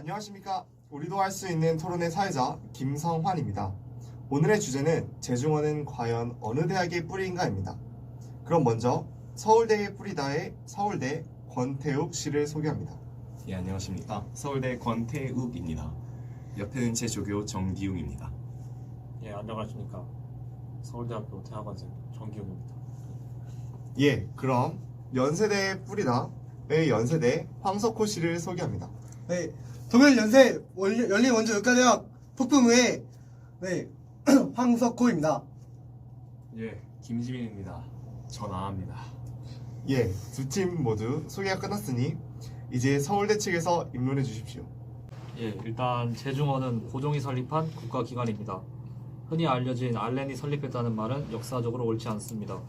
안녕하십니까. 우리도 할 수 있는 토론의 사회자 김성환입니다. 오늘의 주제는 재중원은 과연 어느 대학의 뿌리인가입니다. 그럼 먼저 서울대의 뿌리다의 서울대 권태욱 씨를 소개합니다. 예, 안녕하십니까. 서울대 권태욱입니다. 옆에는 제 조교 정기웅입니다. 예, 안녕하십니까. 서울대학교 대학원생 정기훈입니다. 예, 그럼 연세대의 뿌리다의 연세대 황석호 씨를 소개합니다. 네, 동일연세 열린원주의과대학 폭풍의 황석호입니다. 예, 김지민입니다. 전아합니다. 예, 두 팀 모두 소개가 끝났으니 이제 서울대 측에서 입론해 주십시오. 예, 일단 재중원은 고종이 설립한 국가기관입니다. 흔히 알려진 알렌이 설립했다는 말은 역사적으로 옳지 않습니다.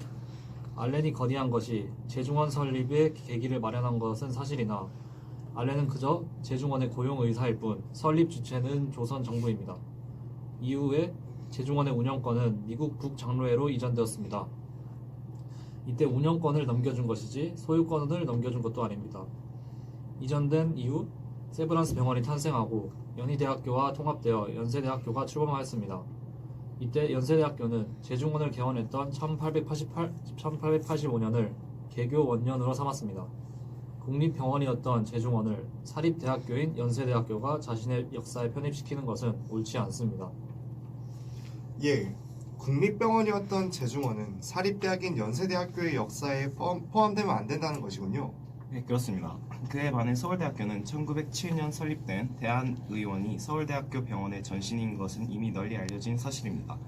알렌이 건의한 것이 재중원 설립의 계기를 마련한 것은 사실이나 알렌은 그저 재중원의 고용 의사일 뿐 설립 주체는 조선 정부입니다. 이후에 재중원의 운영권은 미국 북장로회로 이전되었습니다. 이때 운영권을 넘겨준 것이지 소유권을 넘겨준 것도 아닙니다. 이전된 이후 세브란스 병원이 탄생하고 연희대학교와 통합되어 연세대학교가 출범하였습니다. 이때 연세대학교는 재중원을 개원했던 1885년을 개교 원년으로 삼았습니다. 국립병원이었던 재중원을 사립대학교인 연세대학교가 자신의 역사에 편입시키는 것은 옳지 않습니다. 예, 국립병원이었던 재중원은 사립대학인 연세대학교의 역사에 포함되면 안 된다는 것이군요. 네, 그렇습니다. 그에 반해 서울대학교는 1907년 설립된 대한의원이 서울대학교 병원의 전신인 것은 이미 널리 알려진 사실입니다.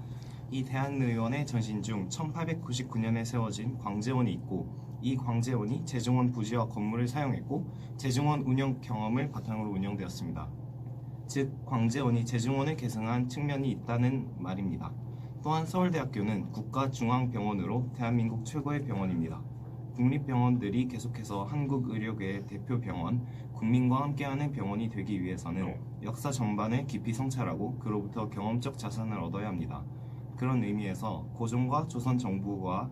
이 대한의원의 전신 중 1899년에 세워진 광재원이 있고 이 광재원이 재중원 부지와 건물을 사용했고 재중원 운영 경험을 바탕으로 운영되었습니다. 즉 광재원이 재중원을 계승한 측면이 있다는 말입니다. 또한 서울대학교는 국가중앙병원으로 대한민국 최고의 병원입니다. 국립병원들이 계속해서 한국 의료계의 대표 병원, 국민과 함께하는 병원이 되기 위해서는 역사 전반을 깊이 성찰하고 그로부터 경험적 자산을 얻어야 합니다. 그런 의미에서 고종과 조선 정부와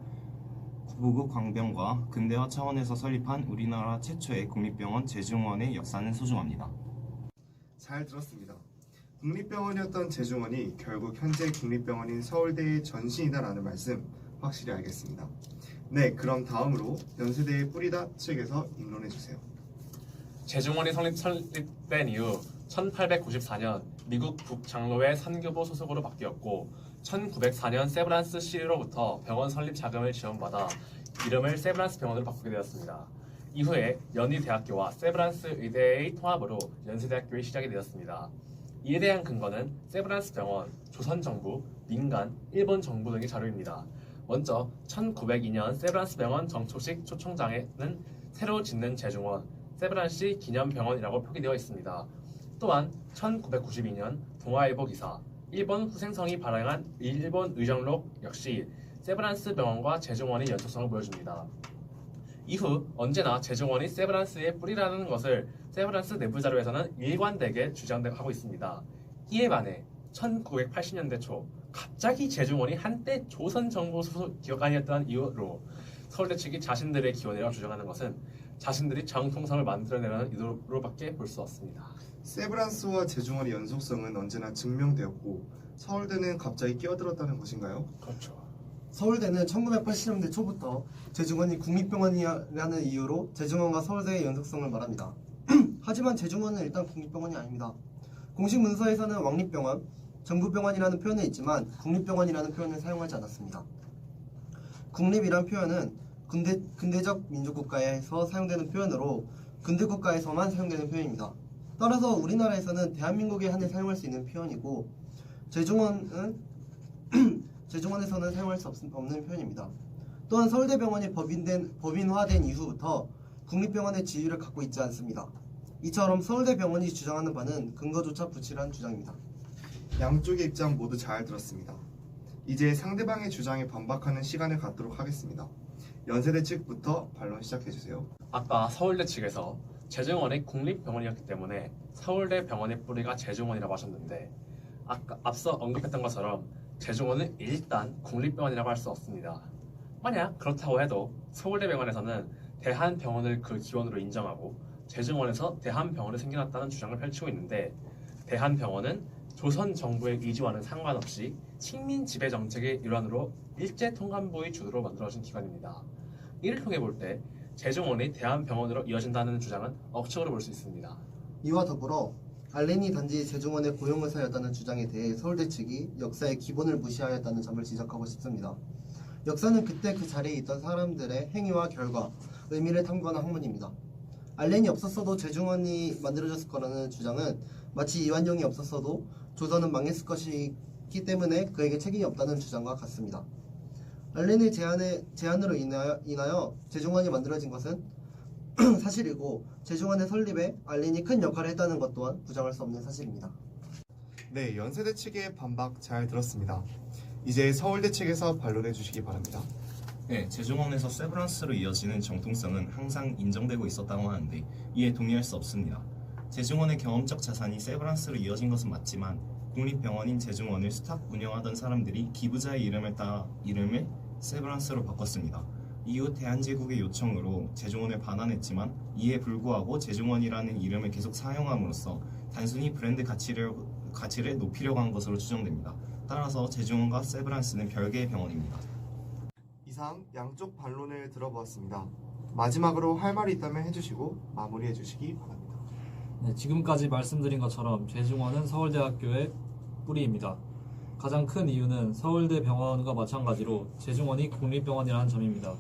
부국 광병과 근대화 차원에서 설립한 우리나라 최초의 국립병원 재중원의 역사는 소중합니다. 잘 들었습니다. 국립병원이었던 재중원이 결국 현재 국립병원인 서울대의 전신이다라는 말씀 확실히 알겠습니다. 네, 그럼 다음으로 연세대의 뿌리다 측에서 입론해 주세요. 재중원이 설립된 이후 1894년 미국 북장로회 산교부 소속으로 바뀌었고 1904년 세브란스 시로부터 병원 설립 자금을 지원받아 이름을 세브란스 병원으로 바꾸게 되었습니다. 이후에 연희대학교와 세브란스 의대의 통합으로 연세대학교의 시작이 되었습니다. 이에 대한 근거는 세브란스 병원, 조선 정부, 민간, 일본 정부 등의 자료입니다. 먼저 1902년 세브란스 병원 정초식 초청장에는 새로 짓는 재중원, 세브란시 기념병원이라고 표기되어 있습니다. 또한 1992년 동아일보 기사, 일본 후생성이 발행한 일본 의정록 역시 세브란스 병원과 재중원의 연속성을 보여줍니다. 이후 언제나 재중원이 세브란스의 뿌리라는 것을 세브란스 내부 자료에서는 일관되게 주장하고 있습니다. 이에 반해 1980년대 초 갑자기 재중원이 한때 조선 정부 소속 기관이었다는 이유로 서울대 측이 자신들의 기원이라고 주장하는 것은 자신들이 정통성을 만들어내려는 의도로밖에 볼 수 없습니다. 세브란스와 재중원의 연속성은 언제나 증명되었고 서울대는 갑자기 끼어들었다는 것인가요? 그렇죠. 서울대는 1980년대 초부터 재중원이 국립병원이라는 이유로 재중원과 서울대의 연속성을 말합니다. 하지만 재중원은 일단 국립병원이 아닙니다. 공식 문서에서는 왕립병원, 정부병원이라는 표현은 있지만 국립병원이라는 표현을 사용하지 않았습니다. 국립이란 표현은 근대적 민주국가에서 사용되는 표현으로 근대국가에서만 사용되는 표현입니다. 따라서 우리나라에서는 대한민국에 한해 사용할 수 있는 표현이고 재중원에서는 사용할 수 없는 표현입니다. 또한 서울대병원이 법인화된 이후부터 국립병원의 지위를 갖고 있지 않습니다. 이처럼 서울대병원이 주장하는 바는 근거조차 부실한 주장입니다. 양쪽의 입장 모두 잘 들었습니다. 이제 상대방의 주장에 반박하는 시간을 갖도록 하겠습니다. 연세대 측부터 반론 시작해주세요. 아까 서울대 측에서 재중원이 국립병원이었기 때문에 서울대 병원의 뿌리가 재중원이라고 하셨는데 앞서 언급했던 것처럼 재중원은 일단 국립병원이라고 할 수 없습니다. 만약 그렇다고 해도 서울대병원에서는 대한병원을 그 기원으로 인정하고 제중원에서 대한병원이 생겨났다는 주장을 펼치고 있는데, 대한병원은 조선 정부의 의지와는 상관없이 식민 지배 정책의 일환으로 일제 통감부의 주도로 만들어진 기관입니다. 이를 통해 볼 때 제중원이 대한병원으로 이어진다는 주장은 억측으로 볼 수 있습니다. 이와 더불어 알렌이 단지 제중원의 고용의사였다는 주장에 대해 서울대 측이 역사의 기본을 무시하였다는 점을 지적하고 싶습니다. 역사는 그때 그 자리에 있던 사람들의 행위와 결과, 의미를 탐구하는 학문입니다. 알렌이 없었어도 제중원이 만들어졌을 거라는 주장은 마치 이완용이 없었어도 조선은 망했을 것이기 때문에 그에게 책임이 없다는 주장과 같습니다. 알렌의 제안으로 인하여 제중원이 만들어진 것은 사실이고, 제중원의 설립에 알렌이 큰 역할을 했다는 것 또한 부정할 수 없는 사실입니다. 네, 연세대 측의 반박 잘 들었습니다. 이제 서울대 측에서 반론해 주시기 바랍니다. 네, 제중원에서 세브란스로 이어지는 정통성은 항상 인정되고 있었다고 하는데 이에 동의할 수 없습니다. 제중원의 경험적 자산이 세브란스로 이어진 것은 맞지만 국립병원인 제중원을 수탁 운영하던 사람들이 기부자의 이름을 따 이름을 세브란스로 바꿨습니다. 이후 대한제국의 요청으로 제중원을 반환했지만 이에 불구하고 제중원이라는 이름을 계속 사용함으로써 단순히 브랜드 가치를 높이려고 한 것으로 추정됩니다. 따라서 제중원과 세브란스는 별개의 병원입니다. 이상 양쪽 반론을 들어보았습니다. 마지막으로 할 말이 있다면 해주시고 마무리해 주시기 바랍니다. 네, 지금까지 말씀드린 것처럼 제중원은 서울대학교의 뿌리입니다. 가장 큰 이유는 서울대 병원과 마찬가지로 제중원이 국립병원이라는 점입니다.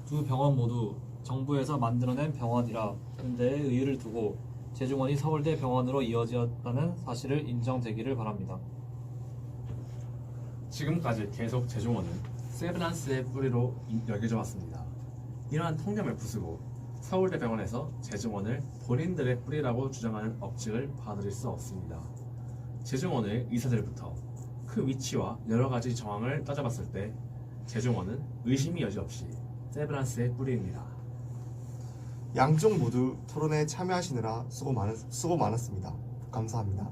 두 병원 모두 정부에서 만들어낸 병원이라 데에 의의를 두고 제중원이 서울대 병원으로 이어졌다는 사실을 인정되기를 바랍니다. 지금까지 계속 제중원은 세브란스의 뿌리로 여겨져 왔습니다. 이러한 통념을 부수고 서울대병원에서 제중원을 본인들의 뿌리라고 주장하는 억측을 받아들일 수 없습니다. 제중원의 의사들부터 그 위치와 여러 가지 정황을 따져봤을 때 제중원은 의심이 여지없이 세브란스의 뿌리입니다. 양쪽 모두 토론에 참여하시느라 수고 많았습니다. 감사합니다.